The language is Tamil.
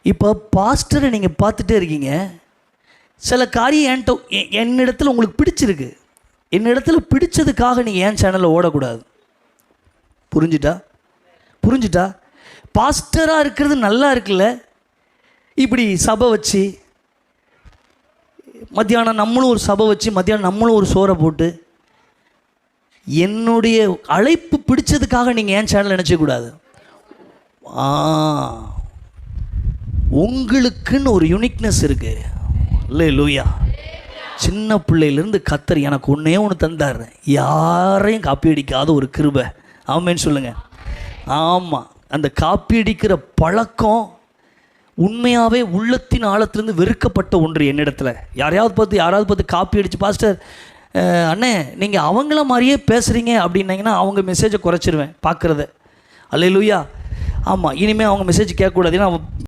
இப்போ பாஸ்டரை நீங்கள் பார்த்துட்டே இருக்கீங்க, சில காரியம் என்னிடத்தில் உங்களுக்கு பிடிச்சிருக்கு, என்னிடத்தில் பிடிச்சதுக்காக நீங்கள் ஏன் சேனலில் ஓடக்கூடாது. புரிஞ்சுட்டா? பாஸ்டராக இருக்கிறது நல்லா இருக்குல்ல, இப்படி சபை வச்சு மத்தியானம் நம்மளும் ஒரு சபை வச்சு மத்தியானம் நம்மளும் ஒரு சோறை போட்டு, என்னுடைய அழைப்பு பிடிச்சதுக்காக நீங்கள் ஏன் சேனல் நினச்சக்கூடாது. உங்களுக்குன்னு ஒரு யூனிக்னஸ் இருக்குது. அல்லேலூயா. சின்ன பிள்ளையிலேருந்து கர்த்தர் எனக்கு ஒன்று தந்தார், யாரையும் காப்பி அடிக்காத ஒரு கிருபை. ஆமேன்னு சொல்லுங்கள். ஆமாம், அந்த காப்பி அடிக்கிற பழக்கம் உண்மையாகவே உள்ளத்தின் ஆழத்திலேருந்து வெறுக்கப்பட்ட ஒன்று என்னிடத்துல. யாராவது பார்த்து காப்பி அடித்து, பாஸ்டர் அண்ணே நீங்கள் அவங்கள மாதிரியே பேசுகிறீங்க அப்படின்னீங்கன்னா அவங்க மெசேஜை குறைச்சிருவேன் பார்க்குறத. அல்லேலூயா. ஆமாம், இனிமேல் அவங்க மெசேஜ் கேட்கக்கூடாது. ஏன்னா